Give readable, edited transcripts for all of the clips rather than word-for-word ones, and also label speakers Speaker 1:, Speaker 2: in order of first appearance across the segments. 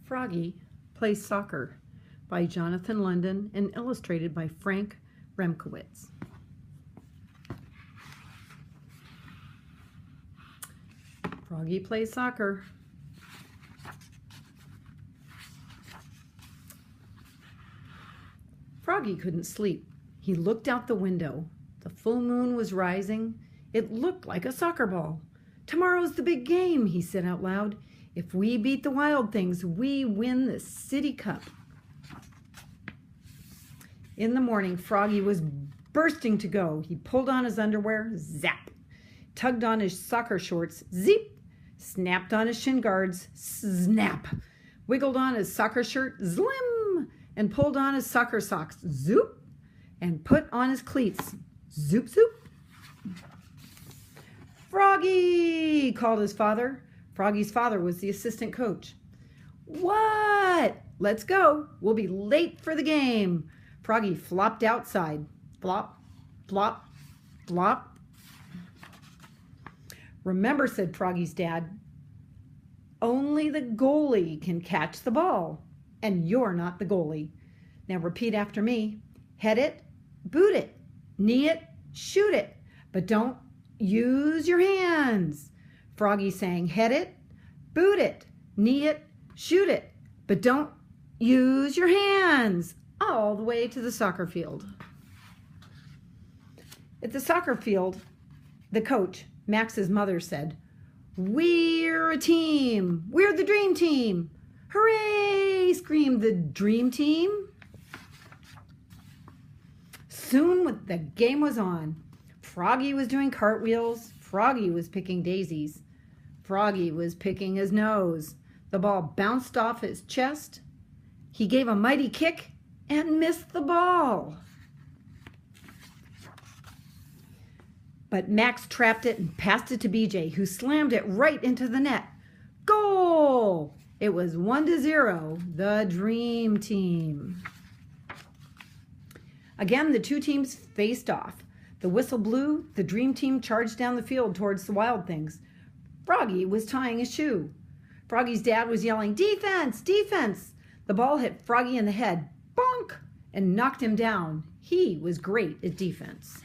Speaker 1: Froggy Plays Soccer by Jonathan London and illustrated by Frank Remkowitz. Froggy plays soccer. Froggy couldn't sleep. He looked out the window. The full moon was rising. It looked like a soccer ball. "Tomorrow's the big game," he said out loud. "If we beat the Wild Things, we win the City Cup." In the morning, Froggy was bursting to go. He pulled on his underwear, zap, tugged on his soccer shorts, zip, snapped on his shin guards, snap, wiggled on his soccer shirt, zlim, and pulled on his soccer socks, zoop, and put on his cleats, zoop, zoop. "Froggy!" called his father. Froggy's father was the assistant coach. "What? Let's go. We'll be late for the game." Froggy flopped outside. Flop, flop, flop. "Remember," said Froggy's dad, "only the goalie can catch the ball, and you're not the goalie. Now repeat after me. Head it, boot it, knee it, shoot it, but don't use your hands." Froggy sang, "Head it, boot it, knee it, shoot it, but don't use your hands," all the way to the soccer field. At the soccer field, the coach, Max's mother, said, "We're a team. We're the dream team." "Hooray!" screamed the dream team. Soon the game was on. Froggy was doing cartwheels. Froggy was picking daisies. Froggy was picking his nose. The ball bounced off his chest. He gave a mighty kick and missed the ball. But Max trapped it and passed it to BJ, who slammed it right into the net. Goal! It was 1-0, the dream team. Again, the two teams faced off. The whistle blew. The dream team charged down the field towards the Wild Things. Froggy was tying his shoe. Froggy's dad was yelling, "Defense! Defense!" The ball hit Froggy in the head, bonk, and knocked him down. He was great at defense.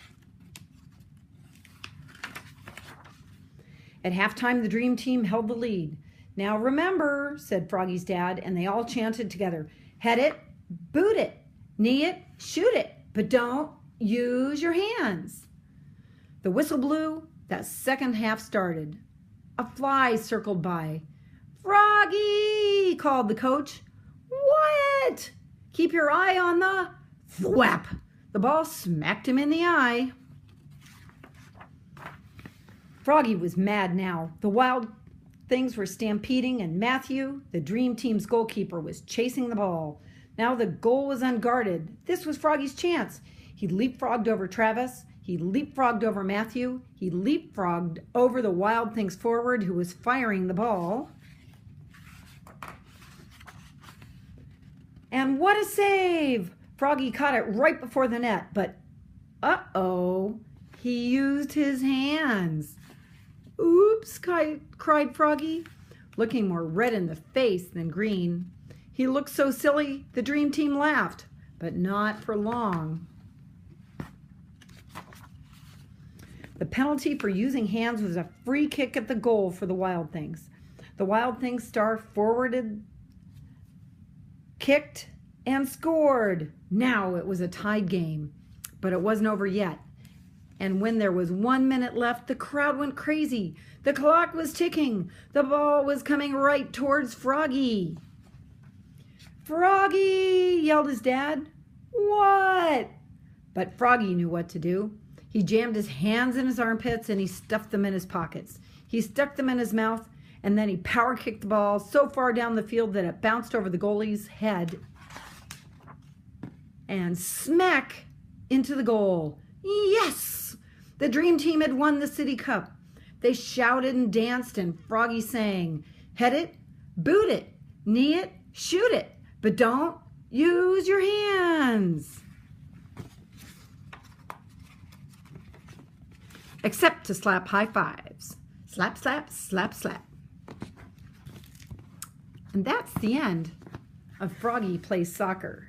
Speaker 1: At halftime, the dream team held the lead. "Now remember," said Froggy's dad, and they all chanted together, "Head it, boot it, knee it, shoot it, but don't use your hands." The whistle blew. That second half started. A fly circled by. "Froggy!" called the coach. "What?" "Keep your eye on the..." Thwap! The ball smacked him in the eye. Froggy was mad now. The Wild Things were stampeding, and Matthew, the dream team's goalkeeper, was chasing the ball. Now the goal was unguarded. This was Froggy's chance. He leapfrogged over Travis. He leapfrogged over Matthew. He leapfrogged over the Wild Things forward, who was firing the ball. And what a save! Froggy caught it right before the net, but uh-oh, he used his hands. "Oops," cried Froggy, looking more red in the face than green. He looked so silly, the dream team laughed, but not for long. The penalty for using hands was a free kick at the goal for the Wild Things. The Wild Things star forwarded, kicked, and scored. Now it was a tied game, but it wasn't over yet. And when there was 1 minute left, the crowd went crazy. The clock was ticking. The ball was coming right towards Froggy. "Froggy!" yelled his dad. "What?" But Froggy knew what to do. He jammed his hands in his armpits and he stuffed them in his pockets. He stuck them in his mouth, and then he power kicked the ball so far down the field that it bounced over the goalie's head and smack into the goal. Yes! The dream team had won the City Cup. They shouted and danced, and Froggy sang, "Head it, boot it, knee it, shoot it, but don't use your hands." Except to slap high fives. Slap, slap, slap, slap. And that's the end of Froggy Plays Soccer.